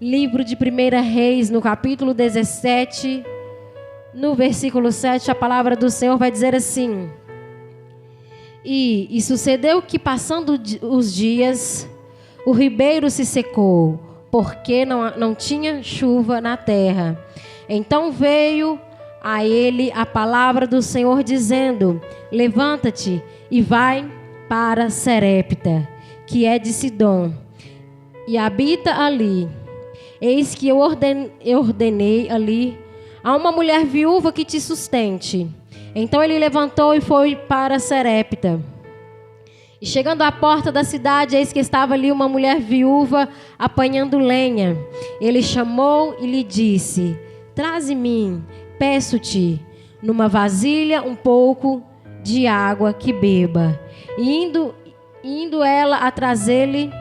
Livro de 1 Reis, no capítulo 17, no versículo 7, a palavra do Senhor vai dizer assim: E sucedeu que, passando os dias, o ribeiro se secou, porque não tinha chuva na terra. Então veio a ele a palavra do Senhor, dizendo: Levanta-te e vai para Serepta, que é de Sidom, e habita ali. Eis que eu ordenei ali a uma mulher viúva que te sustente. Então ele levantou e foi para Serepta. E chegando à porta da cidade, eis que estava ali uma mulher viúva apanhando lenha. Ele chamou e lhe disse: Traze-me, peço-te, numa vasilha um pouco de água que beba. E indo ela a trazer-lhe,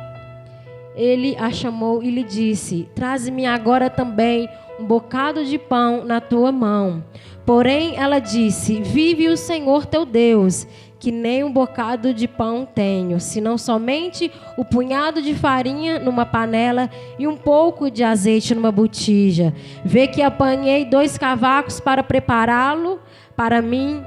ele a chamou e lhe disse: Traze-me agora também um bocado de pão na tua mão. Porém ela disse: Vive o Senhor teu Deus, que nem um bocado de pão tenho, senão somente o punhado de farinha numa panela e um pouco de azeite numa botija. Vê que apanhei 2 cavacos para prepará-lo para mim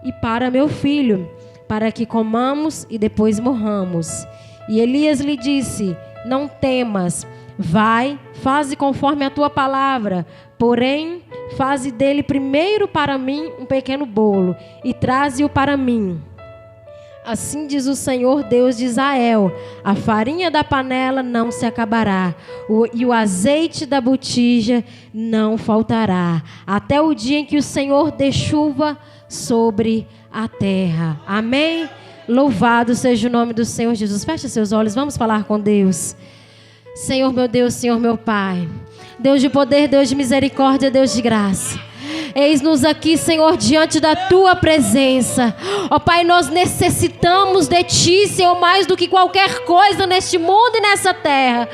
e para meu filho, para que comamos e depois morramos. E Elias lhe disse: Não temas, vai, faze conforme a tua palavra, porém faze dele primeiro para mim um pequeno bolo e traze-o para mim. Assim diz o Senhor Deus de Israel: a farinha da panela não se acabará, e o azeite da botija não faltará, até o dia em que o Senhor dê chuva sobre a terra. Amém? Louvado seja o nome do Senhor Jesus. Feche seus olhos, vamos falar com Deus. Senhor meu Deus, Senhor meu Pai, Deus de poder, Deus de misericórdia, Deus de graça, eis-nos aqui, Senhor, diante da Tua presença. Ó Pai, nós necessitamos de Ti, Senhor, mais do que qualquer coisa neste mundo e nessa terra.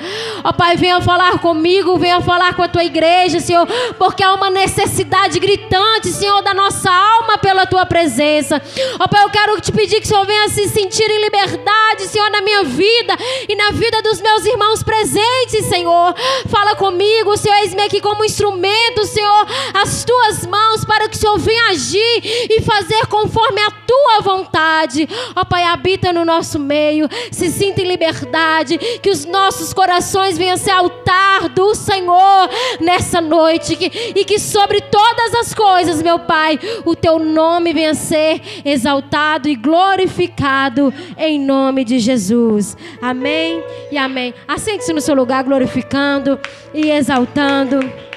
Ó Pai, venha falar comigo, venha falar com a Tua igreja, Senhor, porque há uma necessidade gritante, Senhor, da nossa alma pela Tua presença. Ó Pai, eu quero te pedir que o Senhor venha se sentir em liberdade, Senhor, na minha vida e na vida dos meus irmãos presentes, Senhor. Fala comigo, Senhor, eis-me aqui como instrumento, Senhor, as Tuas mãos, para que o Senhor venha agir e fazer conforme a Tua vontade. Ó Pai, habita no nosso meio, se sinta em liberdade, que os nossos corações venham ser altar do Senhor nessa noite, e que sobre todas as coisas, meu Pai, o Teu nome venha ser exaltado e glorificado em nome de Jesus. Amém e amém. Assente-se no seu lugar, glorificando e exaltando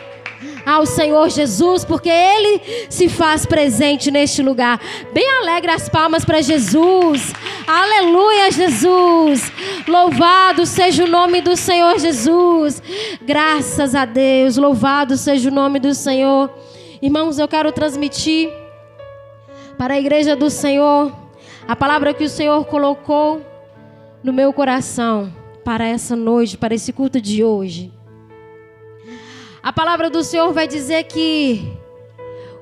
ao Senhor Jesus, porque Ele se faz presente neste lugar. Bem alegre as palmas para Jesus. Aleluia, Jesus. Louvado seja o nome do Senhor Jesus. Graças a Deus. Louvado seja o nome do Senhor. Irmãos, eu quero transmitir para a igreja do Senhor a palavra que o Senhor colocou no meu coração para essa noite, para esse culto de hoje. A palavra do Senhor vai dizer que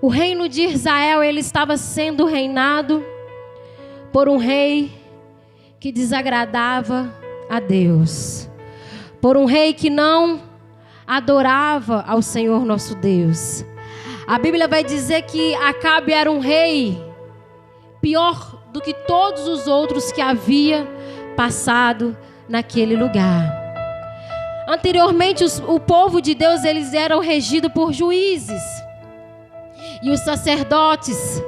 o reino de Israel, ele estava sendo reinado por um rei que desagradava a Deus, por um rei que não adorava ao Senhor nosso Deus. A Bíblia vai dizer que Acabe era um rei pior do que todos os outros que havia passado naquele lugar. Anteriormente, o povo de Deus, eles eram regidos por juízes e os sacerdotes.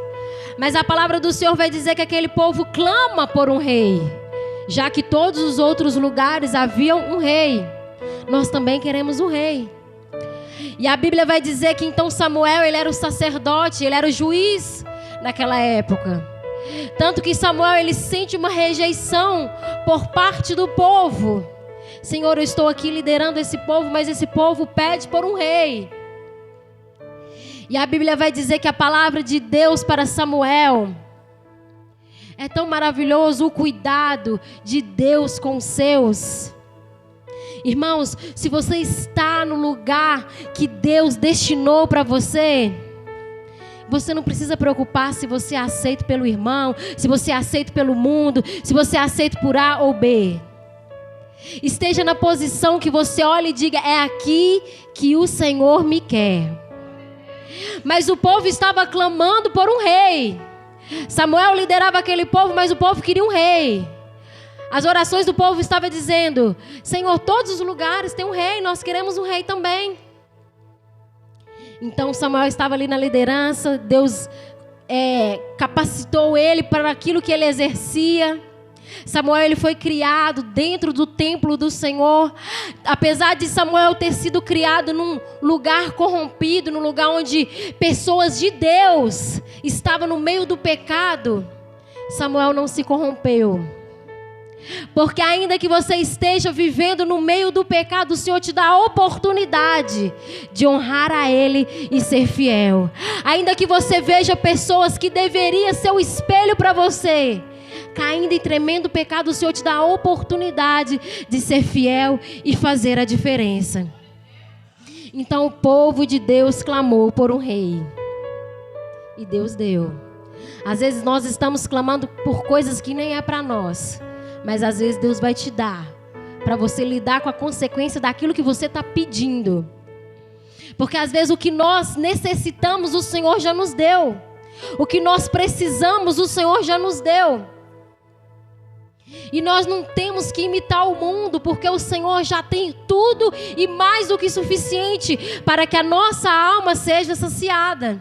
Mas a palavra do Senhor vai dizer que aquele povo clama por um rei, já que todos os outros lugares haviam um rei. Nós também queremos um rei. E a Bíblia vai dizer que então Samuel, ele era o sacerdote, ele era o juiz naquela época. Tanto que Samuel, ele sente uma rejeição por parte do povo. Senhor, eu estou aqui liderando esse povo, mas esse povo pede por um rei. E a Bíblia vai dizer que a palavra de Deus para Samuel é tão maravilhoso, o cuidado de Deus com os seus. Irmãos, se você está no lugar que Deus destinou para você, você não precisa preocupar se você é aceito pelo irmão, se você é aceito pelo mundo, se você é aceito por A ou B. Esteja na posição que você olhe e diga: é aqui que o Senhor me quer. Mas o povo estava clamando por um rei. Samuel liderava aquele povo, mas o povo queria um rei. As orações do povo estavam dizendo: Senhor, todos os lugares tem um rei, nós queremos um rei também. Então Samuel estava ali na liderança, Deus capacitou ele para aquilo que ele exercia. Samuel, ele foi criado dentro do templo do Senhor. Apesar de Samuel ter sido criado num lugar corrompido, num lugar onde pessoas de Deus estavam no meio do pecado, Samuel não se corrompeu. Porque ainda que você esteja vivendo no meio do pecado, o Senhor te dá a oportunidade de honrar a Ele e ser fiel. Ainda que você veja pessoas que deveriam ser o espelho para você caindo em tremendo pecado, o Senhor te dá a oportunidade de ser fiel e fazer a diferença. Então o povo de Deus clamou por um rei. E Deus deu. Às vezes nós estamos clamando por coisas que nem é para nós. Mas às vezes Deus vai te dar para você lidar com a consequência daquilo que você está pedindo. Porque às vezes o que nós necessitamos, o Senhor já nos deu. O que nós precisamos, o Senhor já nos deu. E nós não temos que imitar o mundo, porque o Senhor já tem tudo e mais do que suficiente para que a nossa alma seja saciada.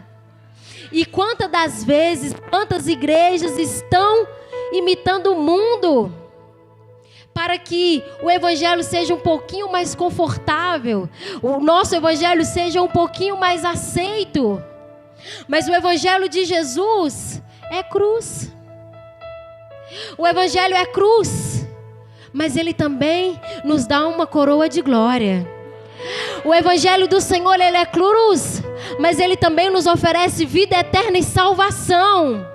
E quantas das vezes, quantas igrejas estão imitando o mundo para que o evangelho seja um pouquinho mais confortável, o nosso evangelho seja um pouquinho mais aceito. Mas o evangelho de Jesus é cruz. O evangelho é cruz, mas ele também nos dá uma coroa de glória. O evangelho do Senhor, ele é cruz, mas ele também nos oferece vida eterna e salvação.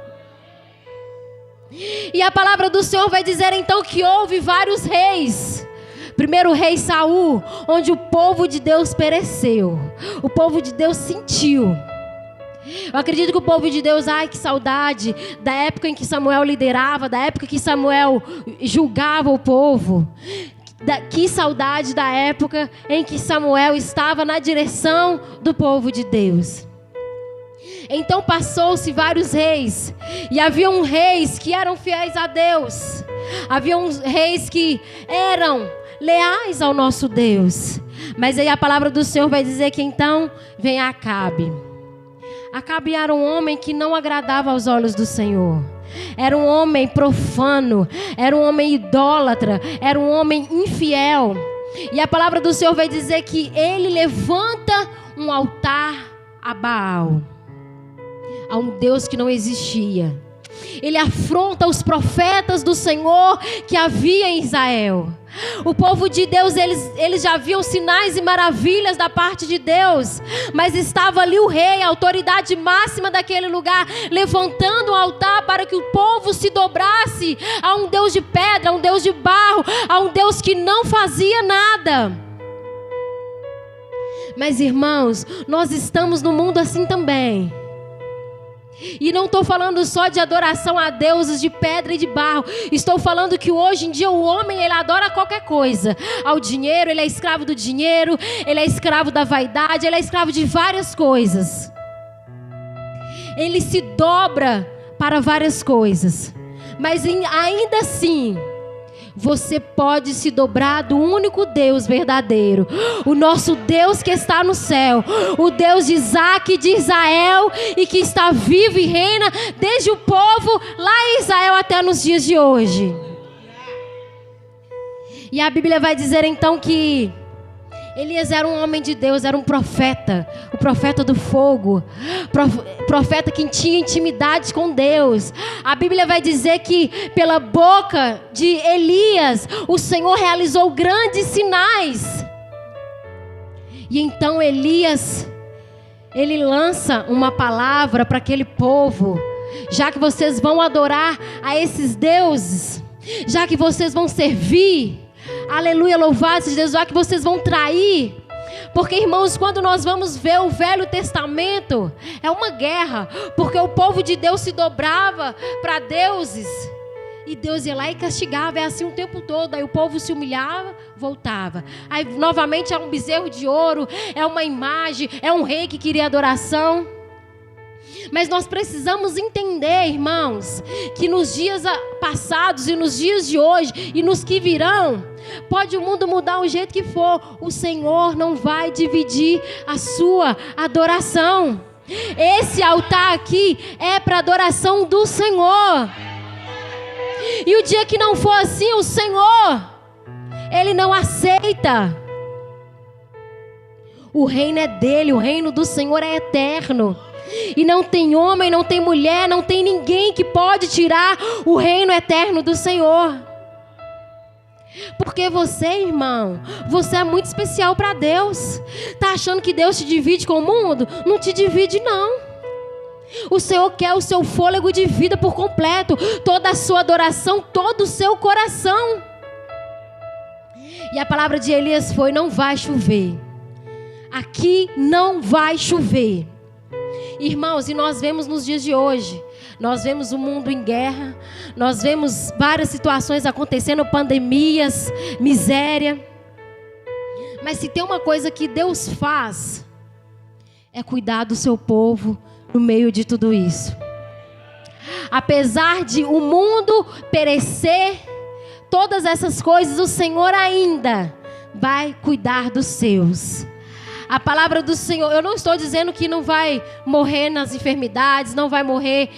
E a palavra do Senhor vai dizer então que houve vários reis. Primeiro o rei Saul, onde o povo de Deus pereceu. O povo de Deus sentiu. Eu acredito que o povo de Deus, ai que saudade da época em que Samuel liderava, da época que Samuel julgava o povo. Que saudade da época em que Samuel estava na direção do povo de Deus. Então passou-se vários reis, e haviam reis que eram fiéis a Deus, haviam reis que eram leais ao nosso Deus. Mas aí a palavra do Senhor vai dizer que então vem Acabe. Acabe era um homem que não agradava aos olhos do Senhor. Era um homem profano, era um homem idólatra, era um homem infiel. E a palavra do Senhor vai dizer que ele levanta um altar a Baal, a um Deus que não existia. Ele afronta os profetas do Senhor que havia em Israel. O povo de Deus, eles já viam sinais e maravilhas da parte de Deus, mas estava ali o rei, a autoridade máxima daquele lugar, levantando um altar para que o povo se dobrasse a um Deus de pedra, a um Deus de barro, a um Deus que não fazia nada. Mas irmãos, nós estamos no mundo assim também. E não estou falando só de adoração a deuses de pedra e de barro. Estou falando que hoje em dia o homem, ele adora qualquer coisa. Ao dinheiro, ele é escravo do dinheiro, ele é escravo da vaidade, ele é escravo de várias coisas. Ele se dobra para várias coisas. Mas ainda assim, você pode se dobrar do único Deus verdadeiro, o nosso Deus que está no céu, o Deus de Isaac e de Israel, e que está vivo e reina desde o povo lá em Israel até nos dias de hoje. E a Bíblia vai dizer então que Elias era um homem de Deus, era um profeta, o profeta do fogo, profeta que tinha intimidade com Deus. A Bíblia vai dizer que pela boca de Elias, o Senhor realizou grandes sinais. E então Elias, ele lança uma palavra para aquele povo: já que vocês vão adorar a esses deuses, já que vocês vão servir, aleluia, louvado seja Deus, já que vocês vão trair. Porque, irmãos, quando nós vamos ver o Velho Testamento, é uma guerra, porque o povo de Deus se dobrava para deuses E Deus ia lá e castigava, é assim o tempo todo. Aí o povo se humilhava, voltava. Aí novamente é um bezerro de ouro, é uma imagem, é um rei que queria adoração. Mas nós precisamos entender, irmãos, que nos dias passados e nos dias de hoje e nos que virão, pode o mundo mudar o jeito que for, o Senhor não vai dividir a sua adoração. Esse altar aqui é para adoração do Senhor. E o dia que não for assim, o Senhor, Ele não aceita. O reino é dele, o reino do Senhor é eterno. E não tem homem, não tem mulher, não tem ninguém que pode tirar o reino eterno do Senhor. Porque você, irmão, você é muito especial para Deus. Tá achando que Deus te divide com o mundo? Não te divide, não. O Senhor quer o seu fôlego de vida por completo, toda a sua adoração, todo o seu coração. E a palavra de Elias foi: não vai chover. Aqui não vai chover. Irmãos, e nós vemos nos dias de hoje, nós vemos o mundo em guerra, nós vemos várias situações acontecendo, pandemias, miséria. Mas se tem uma coisa que Deus faz, é cuidar do seu povo no meio de tudo isso. Apesar de o mundo perecer, todas essas coisas, o Senhor ainda vai cuidar dos seus. A palavra do Senhor, eu não estou dizendo que não vai morrer nas enfermidades, não vai morrer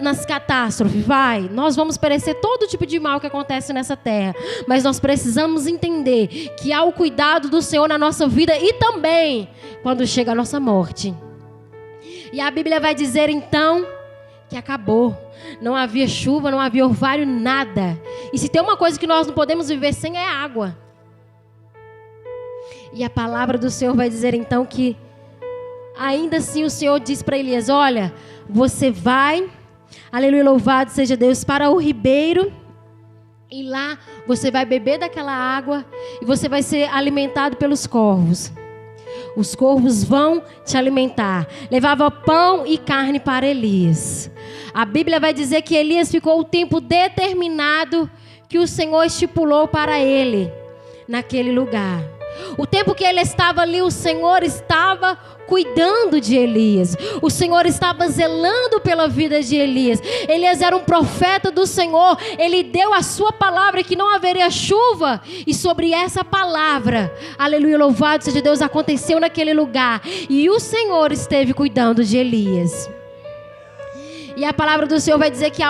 nas catástrofes, vai. Nós vamos perecer todo tipo de mal que acontece nessa terra. Mas nós precisamos entender que há o cuidado do Senhor na nossa vida e também quando chega a nossa morte. E a Bíblia vai dizer então que acabou. Não havia chuva, não havia orvalho, nada. E se tem uma coisa que nós não podemos viver sem é água. E a palavra do Senhor vai dizer então que ainda assim o Senhor diz para Elias: olha, você vai, aleluia, louvado seja Deus, para o ribeiro, e lá você vai beber daquela água e você vai ser alimentado pelos corvos. Os corvos vão te alimentar. Levava pão e carne para Elias. A Bíblia vai dizer que Elias ficou o tempo determinado que o Senhor estipulou para ele naquele lugar. O tempo que ele estava ali, o Senhor estava cuidando de Elias. O Senhor estava zelando pela vida de Elias. Elias era um profeta do Senhor. Ele deu a sua palavra que não haveria chuva. E sobre essa palavra, aleluia, louvado seja Deus, aconteceu naquele lugar. E o Senhor esteve cuidando de Elias. E a palavra do Senhor vai dizer que a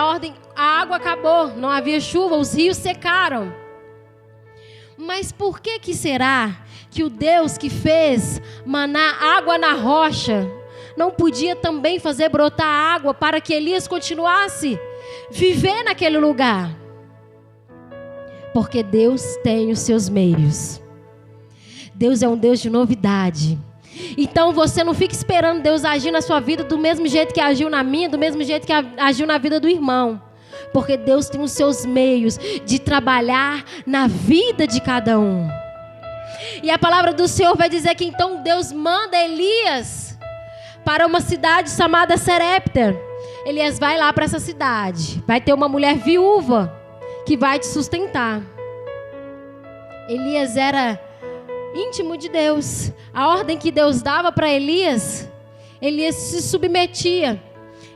água acabou. Não havia chuva, os rios secaram. Mas por que será que o Deus que fez manar água na rocha não podia também fazer brotar água para que Elias continuasse viver naquele lugar? Porque Deus tem os seus meios. Deus é um Deus de novidade. Então você não fica esperando Deus agir na sua vida do mesmo jeito que agiu na minha, do mesmo jeito que agiu na vida do irmão. Porque Deus tem os seus meios de trabalhar na vida de cada um. E a palavra do Senhor vai dizer que então Deus manda Elias para uma cidade chamada Sarepta. Elias vai lá para essa cidade. Vai ter uma mulher viúva que vai te sustentar. Elias era íntimo de Deus. A ordem que Deus dava para Elias, Elias se submetia.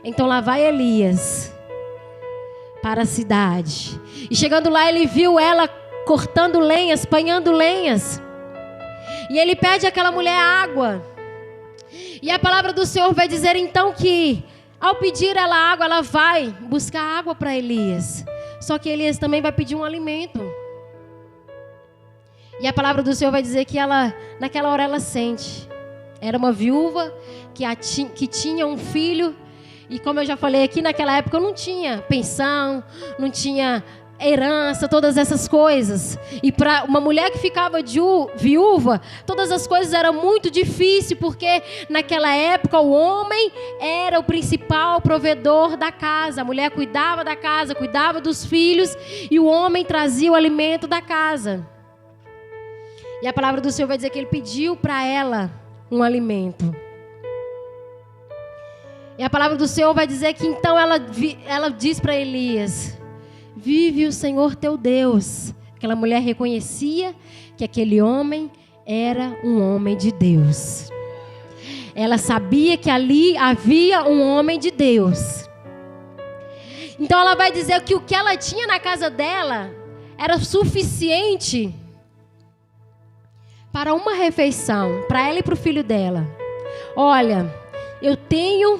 Então lá vai Elias para a cidade. E chegando lá, ele viu ela cortando lenhas, apanhando lenhas. E ele pede àquela mulher água. E a palavra do Senhor vai dizer então que ao pedir ela água, ela vai buscar água para Elias. Só que Elias também vai pedir um alimento. E a palavra do Senhor vai dizer que ela, naquela hora ela sente. Era uma viúva que tinha um filho. E como eu já falei aqui, naquela época não tinha pensão, não tinha herança, todas essas coisas. E para uma mulher que ficava viúva, todas as coisas eram muito difíceis, porque naquela época o homem era o principal provedor da casa. A mulher cuidava da casa, cuidava dos filhos, e o homem trazia o alimento da casa. E a palavra do Senhor vai dizer que ele pediu para ela um alimento. E a palavra do Senhor vai dizer que então ela diz para Elias: vive o Senhor teu Deus. Aquela mulher reconhecia que aquele homem era um homem de Deus. Ela sabia que ali havia um homem de Deus. Então ela vai dizer que o que ela tinha na casa dela era suficiente para uma refeição, para ela e para o filho dela. Olha, eu tenho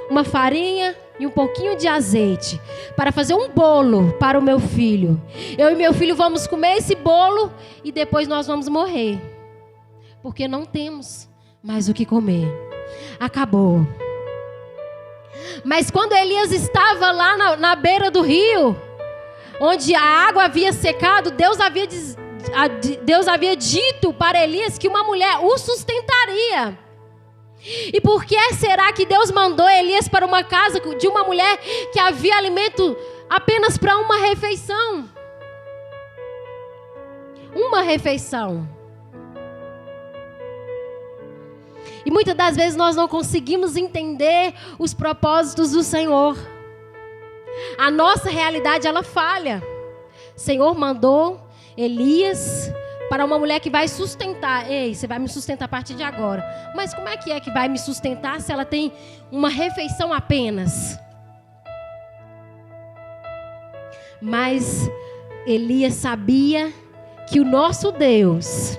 uma farinha e um pouquinho de azeite para fazer um bolo para o meu filho. Eu e meu filho vamos comer esse bolo e depois nós vamos morrer, porque não temos mais o que comer. Acabou. Mas quando Elias estava lá na beira do rio, onde a água havia secado, Deus havia dito para Elias que uma mulher o sustentaria. E por que será que Deus mandou Elias para uma casa de uma mulher que havia alimento apenas para uma refeição? Uma refeição. E muitas das vezes nós não conseguimos entender os propósitos do Senhor. A nossa realidade, ela falha. O Senhor mandou Elias para uma mulher que vai sustentar. Ei, você vai me sustentar a partir de agora. Mas como é que vai me sustentar se ela tem uma refeição apenas? Mas Elias sabia que o nosso Deus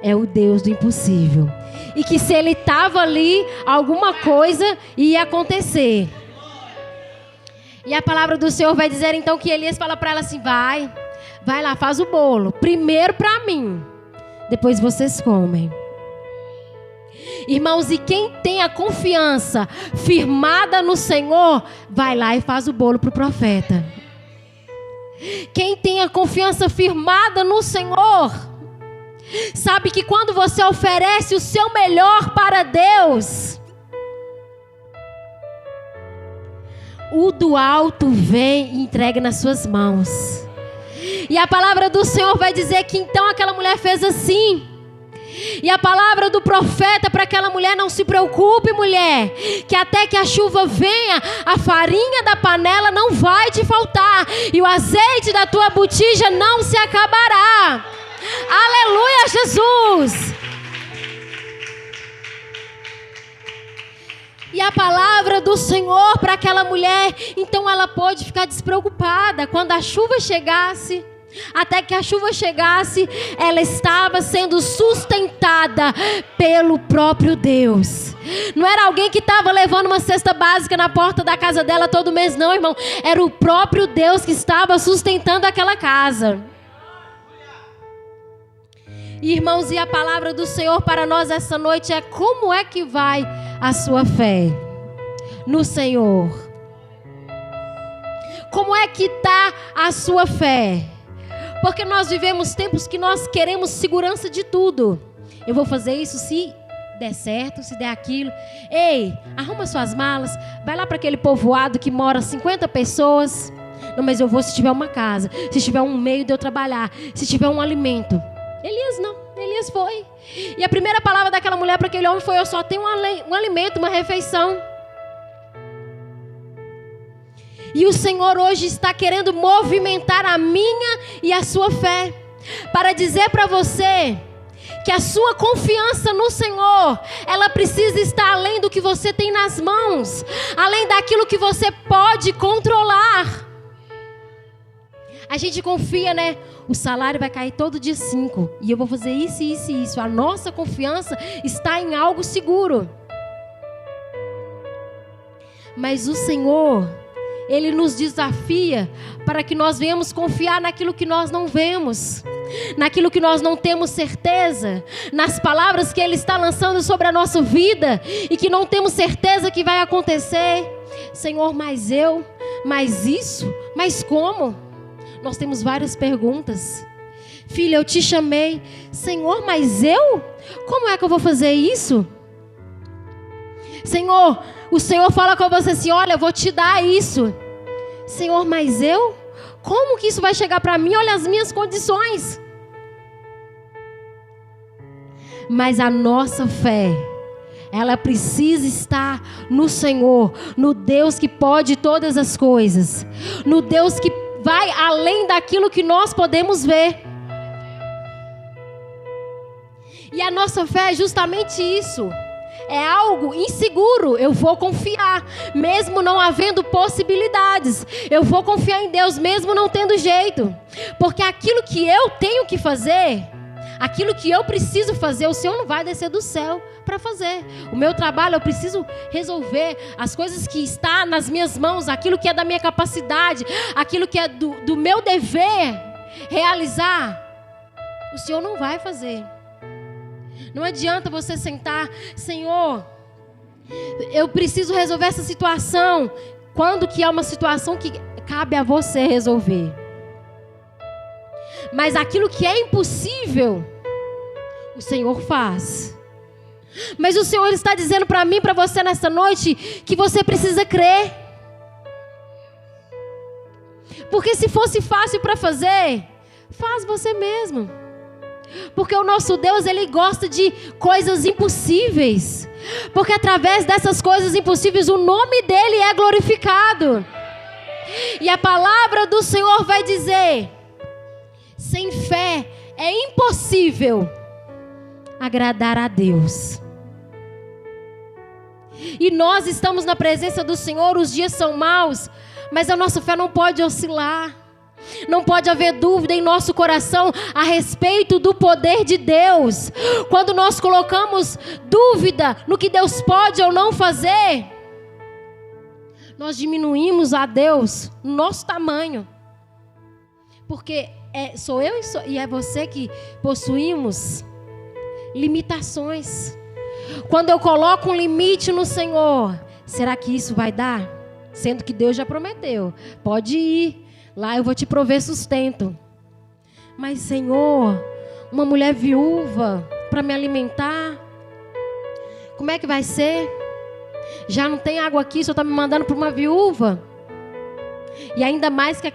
é o Deus do impossível. E que se ele estava ali, alguma coisa ia acontecer. E a palavra do Senhor vai dizer então que Elias fala para ela assim: vai lá, faz o bolo. Primeiro para mim, depois vocês comem. Irmãos, e quem tem a confiança firmada no Senhor, vai lá e faz o bolo para o profeta. Quem tem a confiança firmada no Senhor, sabe que quando você oferece o seu melhor para Deus, o do alto vem e entrega nas suas mãos. E a palavra do Senhor vai dizer que então aquela mulher fez assim. E a palavra do profeta para aquela mulher: não se preocupe, mulher, que até que a chuva venha, a farinha da panela não vai te faltar, e o azeite da tua botija não se acabará. Aleluia, Jesus! E a palavra do Senhor para aquela mulher, então ela pôde ficar despreocupada. Quando a chuva chegasse, até que a chuva chegasse, ela estava sendo sustentada pelo próprio Deus. Não era alguém que estava levando uma cesta básica na porta da casa dela todo mês, não, irmão. Era o próprio Deus que estava sustentando aquela casa. Irmãos, e a palavra do Senhor para nós essa noite é: como é que vai a sua fé no Senhor? Como é que está a sua fé? Porque nós vivemos tempos que nós queremos segurança de tudo. Eu vou fazer isso se der certo, se der aquilo. Ei, arruma suas malas, vai lá para aquele povoado que mora 50 pessoas. Não, mas eu vou se tiver uma casa, se tiver um meio de eu trabalhar, se tiver um alimento. Elias não, Elias foi. E a primeira palavra daquela mulher para aquele homem foi: eu só tenho um alimento, uma refeição. E o Senhor hoje está querendo movimentar a minha e a sua fé, para dizer para você que a sua confiança no Senhor, ela precisa estar além do que você tem nas mãos, além daquilo que você pode controlar. A gente confia, né? O salário vai cair todo dia 5. E eu vou fazer isso, isso e isso. A nossa confiança está em algo seguro. Mas o Senhor, Ele nos desafia para que nós venhamos confiar naquilo que nós não vemos, naquilo que nós não temos certeza, nas palavras que Ele está lançando sobre a nossa vida e que não temos certeza que vai acontecer. Senhor, mas isso, mas como? Nós temos várias perguntas. Filha, eu te chamei. Senhor, mas eu? Como é que eu vou fazer isso? Senhor, o Senhor fala com você assim: olha, eu vou te dar isso. Senhor, mas eu? Como que isso vai chegar para mim? Olha as minhas condições. Mas a nossa fé, ela precisa estar no Senhor, no Deus que pode todas as coisas, no Deus que vai além daquilo que nós podemos ver. E a nossa fé é justamente isso. É algo inseguro. Eu vou confiar, mesmo não havendo possibilidades. Eu vou confiar em Deus, mesmo não tendo jeito. Porque aquilo que eu tenho que fazer, aquilo que eu preciso fazer, o Senhor não vai descer do céu para fazer. O meu trabalho, eu preciso resolver as coisas que estão nas minhas mãos, aquilo que é da minha capacidade, aquilo que é do meu dever realizar. O Senhor não vai fazer. Não adianta você sentar, Senhor, eu preciso resolver essa situação. Quando que é uma situação que cabe a você resolver. Mas aquilo que é impossível, o Senhor faz. Mas o Senhor está dizendo para mim, para você nessa noite, que você precisa crer. Porque se fosse fácil para fazer, faz você mesmo. Porque o nosso Deus, Ele gosta de coisas impossíveis. Porque através dessas coisas impossíveis, o nome dEle é glorificado. E a palavra do Senhor vai dizer: sem fé é impossível agradar a Deus. E nós estamos na presença do Senhor, os dias são maus, mas a nossa fé não pode oscilar. Não pode haver dúvida em nosso coração a respeito do poder de Deus. Quando nós colocamos dúvida no que Deus pode ou não fazer, nós diminuímos a Deus no nosso tamanho. Porque sou eu e é você que possuímos limitações. Quando eu coloco um limite no Senhor, será que isso vai dar? Sendo que Deus já prometeu, pode ir. Lá eu vou te prover sustento. Mas, Senhor, uma mulher viúva para me alimentar, como é que vai ser? Já não tem água aqui, o Senhor está me mandando para uma viúva. E ainda mais que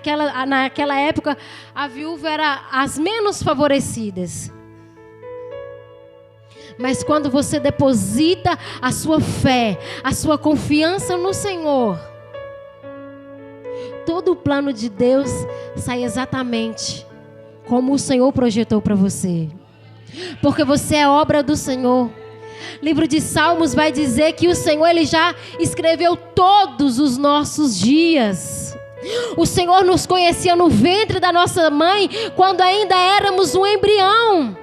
naquela época, a viúva era as menos favorecidas. Mas quando você deposita a sua fé, a sua confiança no Senhor, todo o plano de Deus sai exatamente como o Senhor projetou para você. Porque você é obra do Senhor. Livro de Salmos vai dizer que o Senhor, Ele já escreveu todos os nossos dias. O Senhor nos conhecia no ventre da nossa mãe, quando ainda éramos um embrião.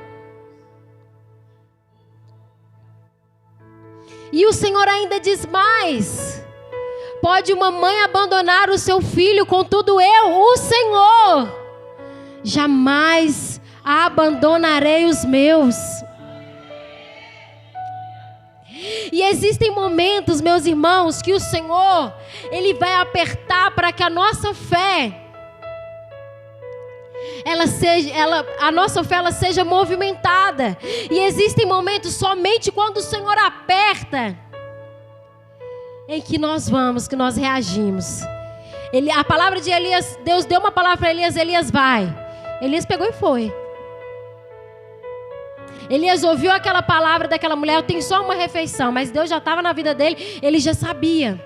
E o Senhor ainda diz mais: pode uma mãe abandonar o seu filho, contudo eu, o Senhor, jamais abandonarei os meus. E existem momentos, meus irmãos, que o Senhor, Ele vai apertar para que a nossa fé, a nossa fé ela seja movimentada. E existem momentos somente quando o Senhor aperta, em que nós reagimos. A palavra de Elias, Deus deu uma palavra para Elias, Elias vai. Elias pegou e foi. Elias ouviu aquela palavra daquela mulher: eu tenho só uma refeição. Mas Deus já estava na vida dele, ele já sabia.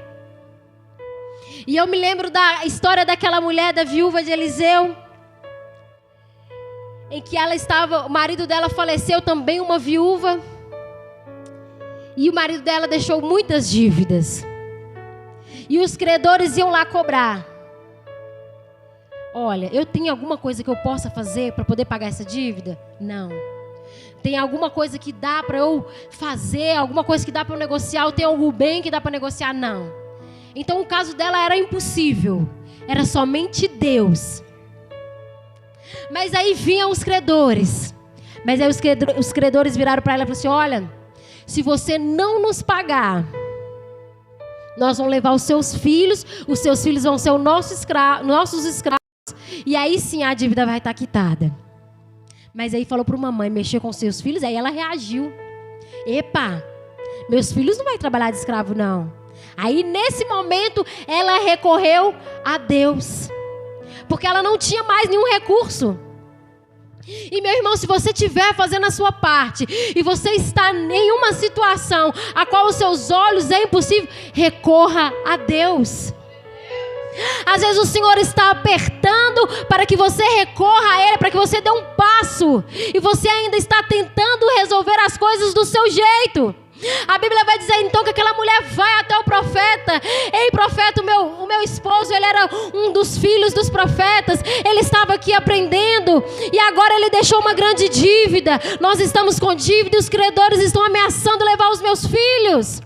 E eu me lembro da história daquela mulher, da viúva de Eliseu, em que o marido dela faleceu, também uma viúva. E o marido dela deixou muitas dívidas. E os credores iam lá cobrar. Olha, eu tenho alguma coisa que eu possa fazer para poder pagar essa dívida? Não. Tem alguma coisa que dá para eu fazer? Alguma coisa que dá para eu negociar? Ou tem algum bem que dá para negociar? Não. Então o caso dela era impossível. Era somente Deus. Mas aí vinham os credores. Mas aí os credores viraram para ela e falaram assim: olha, se você não nos pagar, nós vamos levar os seus filhos vão ser os nossos escravos, e aí sim a dívida vai estar quitada. Mas aí falou para uma mãe mexer com seus filhos, aí ela reagiu: epa, meus filhos não vão trabalhar de escravo não. Aí nesse momento ela recorreu a Deus, porque ela não tinha mais nenhum recurso. E meu irmão, se você estiver fazendo a sua parte e você está em uma situação a qual os seus olhos é impossível, recorra a Deus. Às vezes o Senhor está apertando para que você recorra a Ele, para que você dê um passo. E você ainda está tentando resolver as coisas do seu jeito. A Bíblia vai dizer então que aquela mulher vai até o profeta. Ei, profeta, o meu esposo, ele era um dos filhos dos profetas. Ele estava aqui aprendendo e agora ele deixou uma grande dívida. Nós estamos com dívida e os credores estão ameaçando levar os meus filhos.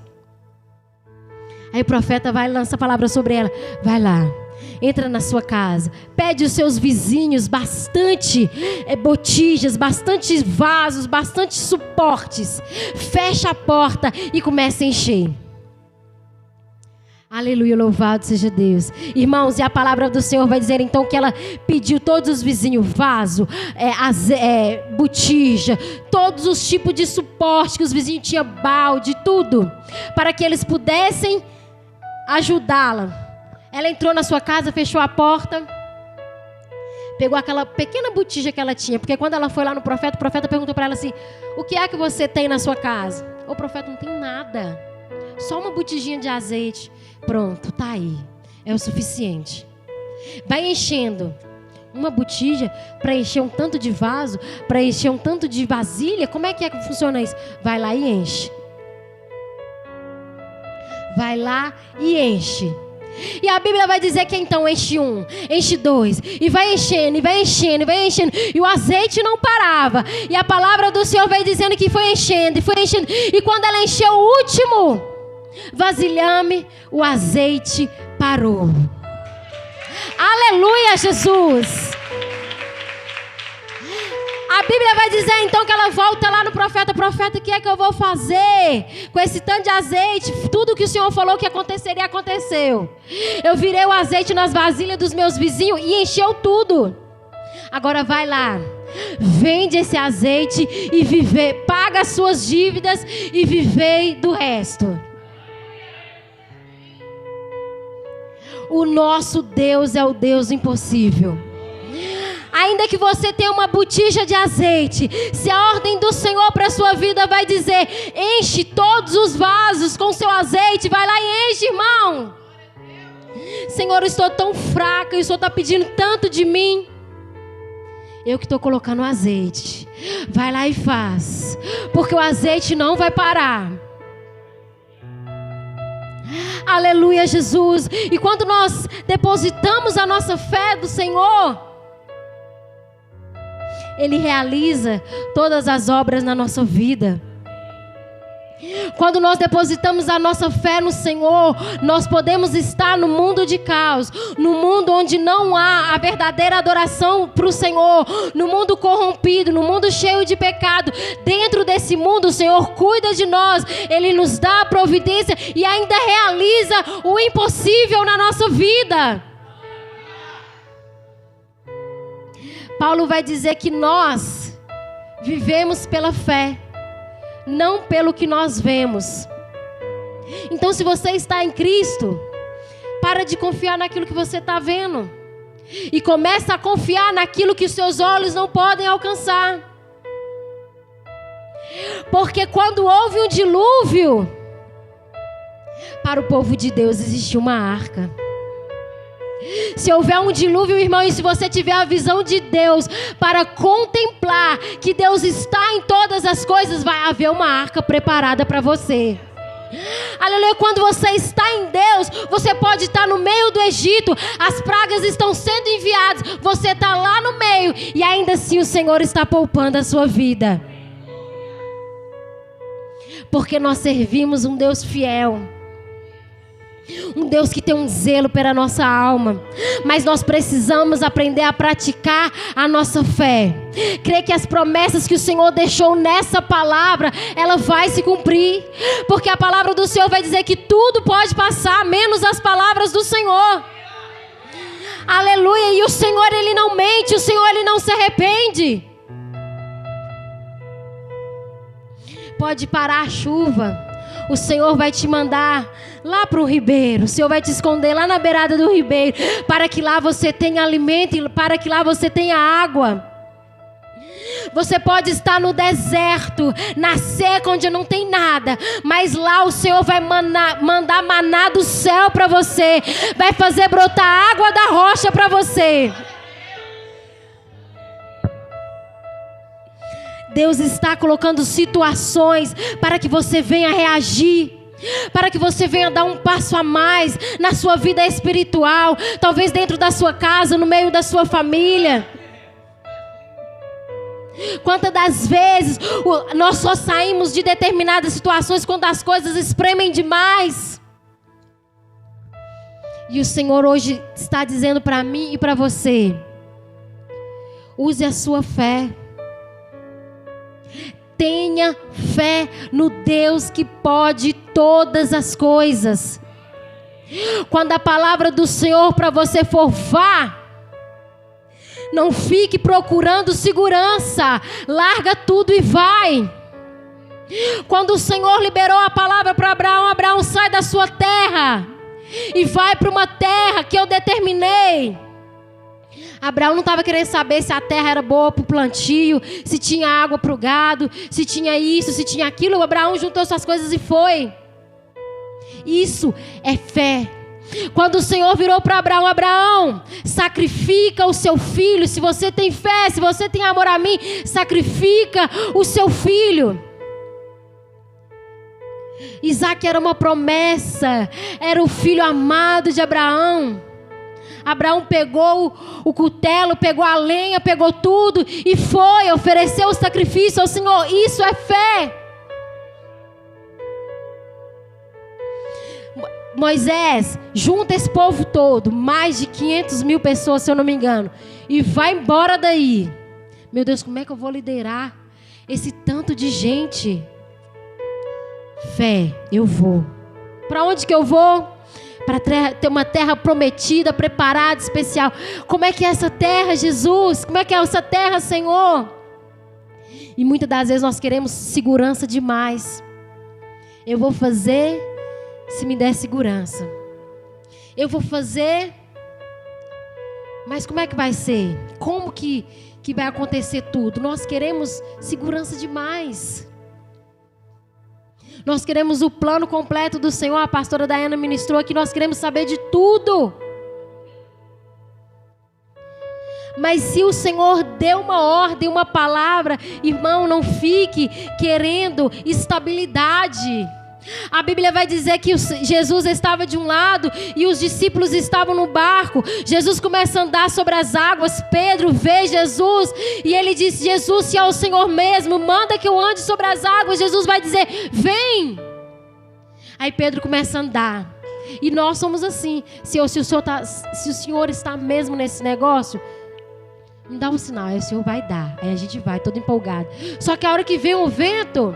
Aí o profeta vai e lança a palavra sobre ela. Vai lá, entra na sua casa, pede os seus vizinhos bastante botijas, bastante vasos, bastante suportes. Fecha a porta e começa a encher. Aleluia, louvado seja Deus. Irmãos, e a palavra do Senhor vai dizer então que ela pediu todos os vizinhos, vaso, botija, todos os tipos de suporte que os vizinhos tinham, balde, tudo, para que eles pudessem ajudá-la. Ela entrou na sua casa, fechou a porta, pegou aquela pequena botija que ela tinha, porque quando ela foi lá no profeta, o profeta perguntou para ela assim: o que é que você tem na sua casa? O profeta: não tem nada, só uma botijinha de azeite. Pronto, tá aí, é o suficiente. Vai enchendo uma botija para encher um tanto de vaso, para encher um tanto de vasilha. Como é que funciona isso? Vai lá e enche. Vai lá e enche. E a Bíblia vai dizer que então enche um, enche dois, e vai enchendo, e vai enchendo, e vai enchendo. E o azeite não parava. E a palavra do Senhor vai dizendo que foi enchendo, e foi enchendo. E quando ela encheu o último vasilhame, o azeite parou. Aleluia, Jesus! A Bíblia vai dizer então que ela volta lá no profeta. Profeta, o que é que eu vou fazer com esse tanto de azeite? Tudo que o Senhor falou que aconteceria, aconteceu. Eu virei o azeite nas vasilhas dos meus vizinhos e encheu tudo. Agora vai lá, vende esse azeite e paga as suas dívidas e vivei do resto. O nosso Deus é o Deus impossível. Ainda que você tenha uma botija de azeite, se a ordem do Senhor para a sua vida vai dizer: enche todos os vasos com seu azeite, vai lá e enche, irmão. Senhor, eu estou tão fraca, o Senhor está pedindo tanto de mim. Eu que estou colocando o azeite. Vai lá e faz, porque o azeite não vai parar. Aleluia, Jesus. E quando nós depositamos a nossa fé do Senhor, Ele realiza todas as obras na nossa vida. Quando nós depositamos a nossa fé no Senhor, nós podemos estar no mundo de caos, no mundo onde não há a verdadeira adoração para o Senhor, no mundo corrompido, no mundo cheio de pecado. Dentro desse mundo, o Senhor cuida de nós, Ele nos dá a providência e ainda realiza o impossível na nossa vida. Paulo vai dizer que nós vivemos pela fé, não pelo que nós vemos. Então, se você está em Cristo, para de confiar naquilo que você está vendo e começa a confiar naquilo que os seus olhos não podem alcançar. Porque quando houve um dilúvio, para o povo de Deus existiu uma arca. Se houver um dilúvio, irmão, e se você tiver a visão de Deus para contemplar que Deus está em todas as coisas, vai haver uma arca preparada para você. Aleluia. Quando você está em Deus, você pode estar no meio do Egito, as pragas estão sendo enviadas, você está lá no meio e ainda assim o Senhor está poupando a sua vida. Porque nós servimos um Deus fiel, um Deus que tem um zelo pela nossa alma. Mas nós precisamos aprender a praticar a nossa fé. Crer que as promessas que o Senhor deixou nessa palavra, ela vai se cumprir. Porque a palavra do Senhor vai dizer que tudo pode passar, menos as palavras do Senhor. Aleluia. E o Senhor, Ele não mente, o Senhor, Ele não se arrepende. Pode parar a chuva, o Senhor vai te mandar lá para o ribeiro. O Senhor vai te esconder lá na beirada do ribeiro, para que lá você tenha alimento e para que lá você tenha água. Você pode estar no deserto, na seca onde não tem nada, mas lá o Senhor vai mandar maná do céu para você, vai fazer brotar água da rocha para você. Deus está colocando situações para que você venha reagir, para que você venha dar um passo a mais na sua vida espiritual, talvez dentro da sua casa, no meio da sua família. Quantas das vezes nós só saímos de determinadas situações quando as coisas espremem demais? E o Senhor hoje está dizendo para mim e para você: use a sua fé. Tenha fé no Deus que pode todas as coisas. Quando a palavra do Senhor para você for vá, não fique procurando segurança. Larga tudo e vai. Quando o Senhor liberou a palavra para Abraão: Abraão, sai da sua terra e vai para uma terra que eu determinei. Abraão não estava querendo saber se a terra era boa para o plantio, se tinha água para o gado, se tinha isso, se tinha aquilo. Abraão juntou suas coisas e foi. Isso é fé. Quando o Senhor virou para Abraão: Abraão, sacrifica o seu filho. Se você tem fé, se você tem amor a mim, sacrifica o seu filho. Isaac era uma promessa, era o filho amado de Abraão. Abraão pegou o cutelo, pegou a lenha, pegou tudo e foi, ofereceu o sacrifício ao Senhor. Isso é fé. Moisés, junta esse povo todo, mais de 500 mil pessoas, se eu não me engano, e vai embora daí. Meu Deus, como é que eu vou liderar esse tanto de gente? Fé, eu vou. Para onde que eu vou? Para ter uma terra prometida, preparada, especial. Como é que é essa terra, Jesus? Como é que é essa terra, Senhor? E muitas das vezes nós queremos segurança demais. Eu vou fazer se me der segurança. Eu vou fazer, mas como é que vai ser? Como que vai acontecer tudo? Nós queremos segurança demais. Nós queremos o plano completo do Senhor. A pastora Daiana ministrou aqui. Nós queremos saber de tudo. Mas se o Senhor deu uma ordem, uma palavra, irmão, não fique querendo estabilidade. A Bíblia vai dizer que Jesus estava de um lado e os discípulos estavam no barco. Jesus começa a andar sobre as águas. Pedro vê Jesus e ele diz: Jesus, se é o Senhor mesmo, manda que eu ande sobre as águas. Jesus vai dizer: vem. Aí Pedro começa a andar. E nós somos assim. Se o Senhor está mesmo nesse negócio, me dá um sinal. Aí o Senhor vai dar. Aí a gente vai todo empolgado. Só que a hora que vem o vento,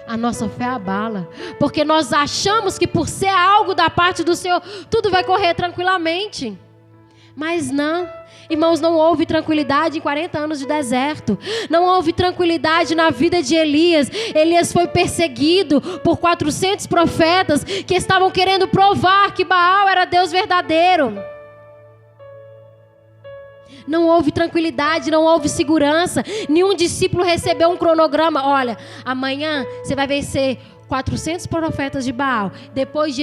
a nossa fé abala, porque nós achamos que por ser algo da parte do Senhor, tudo vai correr tranquilamente. Mas não, irmãos, não houve tranquilidade em 40 anos de deserto. Não houve tranquilidade na vida de Elias. Elias foi perseguido por 400 profetas que estavam querendo provar que Baal era Deus verdadeiro. Não houve tranquilidade, não houve segurança. Nenhum discípulo recebeu um cronograma. Olha, amanhã você vai vencer 400 profetas de Baal. Depois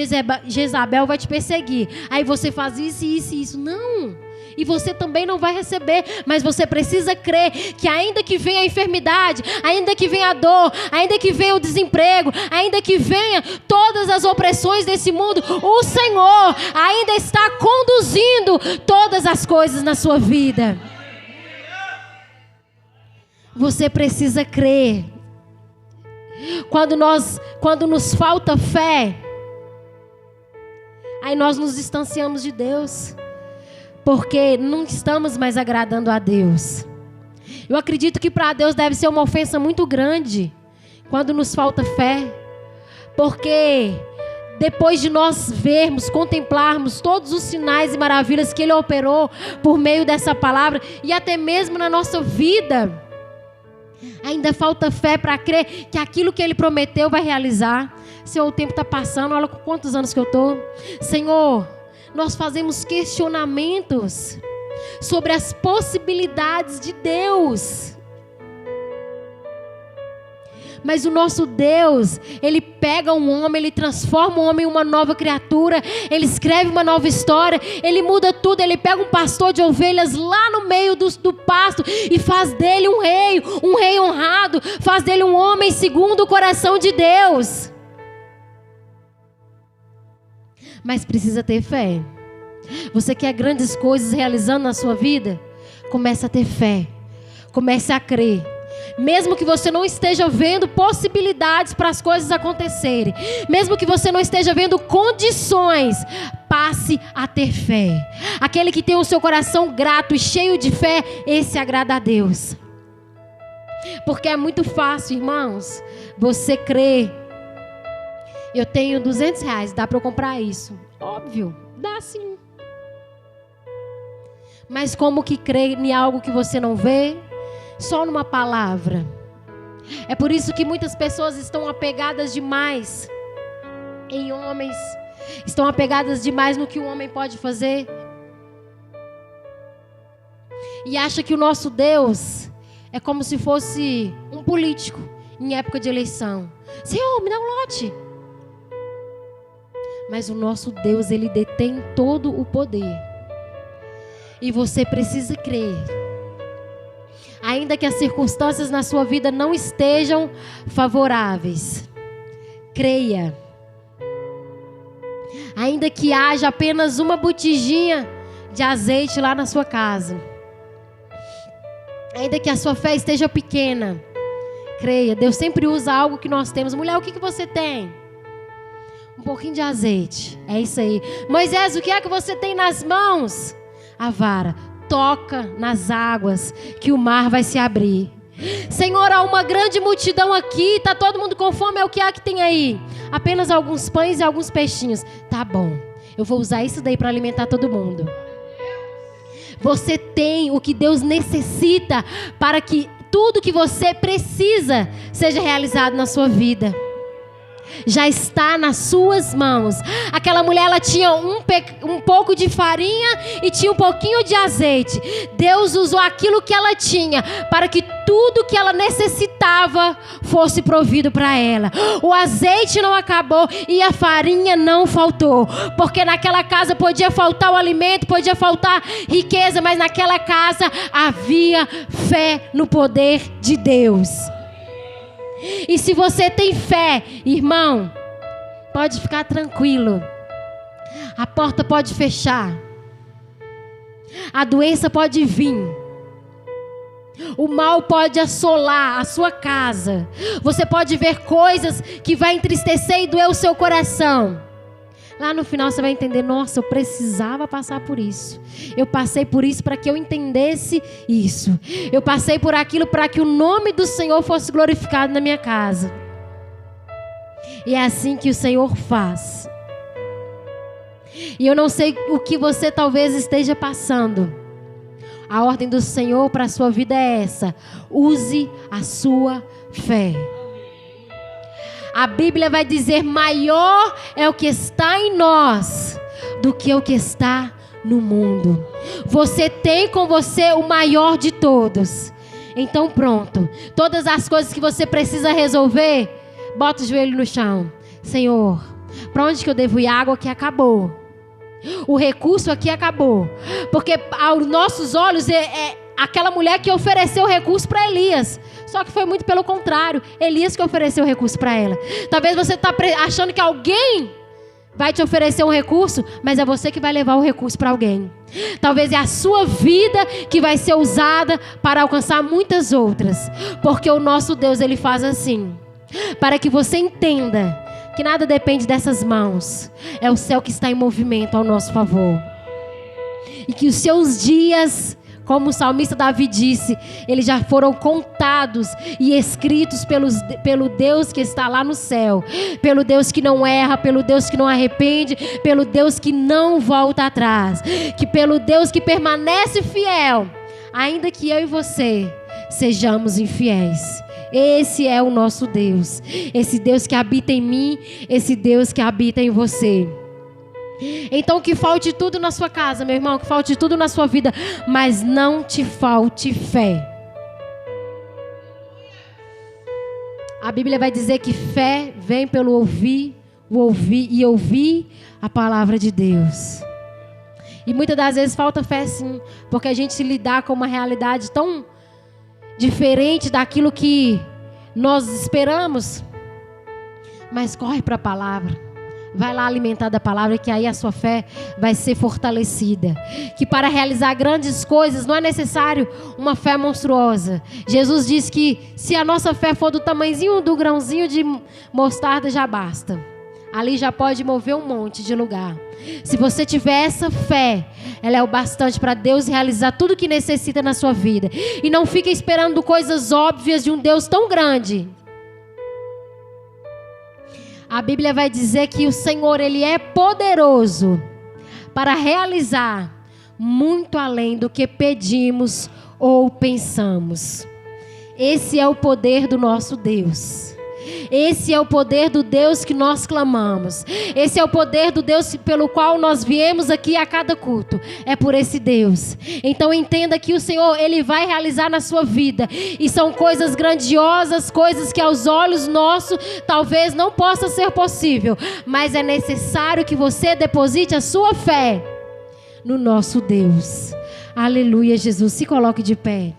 Jezabel vai te perseguir. Aí você faz isso, isso e isso. Não. E você também não vai receber. Mas você precisa crer que ainda que venha a enfermidade, ainda que venha a dor, ainda que venha o desemprego, ainda que venha todas as opressões desse mundo, o Senhor ainda está conduzindo todas as coisas na sua vida. Você precisa crer. Quando nos falta fé, aí nós nos distanciamos de Deus, porque não estamos mais agradando a Deus. Eu acredito que para Deus deve ser uma ofensa muito grande quando nos falta fé, porque depois de nós vermos, contemplarmos todos os sinais e maravilhas que Ele operou por meio dessa palavra, e até mesmo na nossa vida, ainda falta fé para crer que aquilo que Ele prometeu vai realizar. Senhor, o tempo está passando, olha com quantos anos que eu estou. Senhor, nós fazemos questionamentos sobre as possibilidades de Deus. Mas o nosso Deus, Ele pega um homem, Ele transforma o homem em uma nova criatura, Ele escreve uma nova história, Ele muda tudo. Ele pega um pastor de ovelhas lá no meio do pasto e faz dele um rei honrado, faz dele um homem segundo o coração de Deus. Mas precisa ter fé. Você quer grandes coisas realizando na sua vida? Comece a ter fé, comece a crer. Mesmo que você não esteja vendo possibilidades para as coisas acontecerem, mesmo que você não esteja vendo condições, passe a ter fé. Aquele que tem o seu coração grato e cheio de fé, esse agrada a Deus. Porque é muito fácil, irmãos, você crer. Eu tenho R$200, dá para eu comprar isso? Óbvio, dá sim. Mas como que crer em algo que você não vê? Só numa palavra. É por isso que muitas pessoas estão apegadas demais em homens, estão apegadas demais no que um homem pode fazer, e acha que o nosso Deus é como se fosse um político em época de eleição. Senhor, me dá um lote. Mas o nosso Deus, Ele detém todo o poder, e você precisa crer. Ainda que as circunstâncias na sua vida não estejam favoráveis, creia. Ainda que haja apenas uma botijinha de azeite lá na sua casa, ainda que a sua fé esteja pequena, creia. Deus sempre usa algo que nós temos. Mulher, o que você tem? Um pouquinho de azeite. É isso aí. Moisés, o que é que você tem nas mãos? A vara. Toca nas águas que o mar vai se abrir. Senhor, há uma grande multidão aqui, está todo mundo com fome, é o que há que tem aí? Apenas alguns pães e alguns peixinhos. Tá bom, eu vou usar isso daí para alimentar todo mundo. Você tem o que Deus necessita para que tudo que você precisa seja realizado na sua vida. Já está nas suas mãos. Aquela mulher, ela tinha um pouco de farinha e tinha um pouquinho de azeite. Deus usou aquilo que ela tinha para que tudo que ela necessitava fosse provido para ela. O azeite não acabou e a farinha não faltou, porque naquela casa podia faltar o alimento, podia faltar riqueza, mas naquela casa havia fé no poder de Deus. E se você tem fé, irmão, pode ficar tranquilo. A porta pode fechar, a doença pode vir, o mal pode assolar a sua casa. Você pode ver coisas que vai entristecer e doer o seu coração. Lá no final você vai entender: nossa, eu precisava passar por isso. Eu passei por isso para que eu entendesse isso. Eu passei por aquilo para que o nome do Senhor fosse glorificado na minha casa. E é assim que o Senhor faz. E eu não sei o que você talvez esteja passando. A ordem do Senhor para a sua vida é essa: use a sua fé. A Bíblia vai dizer: maior é o que está em nós do que o que está no mundo. Você tem com você o maior de todos. Então pronto, todas as coisas que você precisa resolver, bota o joelho no chão. Senhor, para onde que eu devo ir? A água aqui acabou, o recurso aqui acabou. Porque aos nossos olhos aquela mulher que ofereceu o recurso para Elias. Só que foi muito pelo contrário. Elias que ofereceu o recurso para ela. Talvez você está achando que alguém vai te oferecer um recurso, mas é você que vai levar o recurso para alguém. Talvez é a sua vida que vai ser usada para alcançar muitas outras. Porque o nosso Deus, Ele faz assim, para que você entenda que nada depende dessas mãos. É o céu que está em movimento ao nosso favor. E que os seus dias, como o salmista Davi disse, eles já foram contados e escritos pelo Deus que está lá no céu. Pelo Deus que não erra, pelo Deus que não arrepende, pelo Deus que não volta atrás. Que pelo Deus que permanece fiel, ainda que eu e você sejamos infiéis. Esse é o nosso Deus. Esse Deus que habita em mim, esse Deus que habita em você. Então que falte tudo na sua casa, meu irmão, que falte tudo na sua vida, mas não te falte fé. A Bíblia vai dizer que fé vem pelo ouvir a palavra de Deus. E muitas das vezes falta fé sim, porque a gente se lidar com uma realidade tão diferente daquilo que nós esperamos. Mas corre para a palavra. Vai lá alimentar da palavra, que aí a sua fé vai ser fortalecida. Que para realizar grandes coisas não é necessário uma fé monstruosa. Jesus diz que se a nossa fé for do tamanhozinho do grãozinho de mostarda, já basta. Ali já pode mover um monte de lugar. Se você tiver essa fé, ela é o bastante para Deus realizar tudo o que necessita na sua vida. E não fique esperando coisas óbvias de um Deus tão grande. A Bíblia vai dizer que o Senhor, Ele é poderoso para realizar muito além do que pedimos ou pensamos. Esse é o poder do nosso Deus. Esse é o poder do Deus que nós clamamos. Esse é o poder do Deus pelo qual nós viemos aqui a cada culto. É por esse Deus. Então entenda que o Senhor, Ele vai realizar na sua vida. E são coisas grandiosas, coisas que aos olhos nossos talvez não possa ser possível. Mas é necessário que você deposite a sua fé no nosso Deus. Aleluia, Jesus. Se coloque de pé.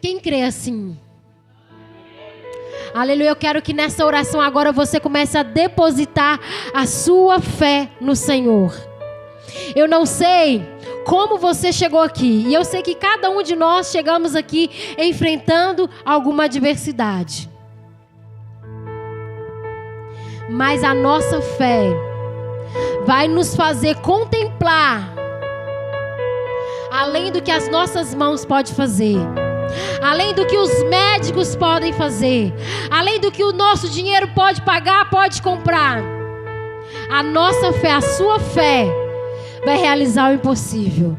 Quem crê assim? Aleluia, eu quero que nessa oração agora você comece a depositar a sua fé no Senhor. Eu não sei como você chegou aqui, e eu sei que cada um de nós chegamos aqui enfrentando alguma adversidade. Mas a nossa fé vai nos fazer contemplar além do que as nossas mãos podem fazer. Além do que os médicos podem fazer, além do que o nosso dinheiro pode pagar, pode comprar, a nossa fé, a sua fé vai realizar o impossível.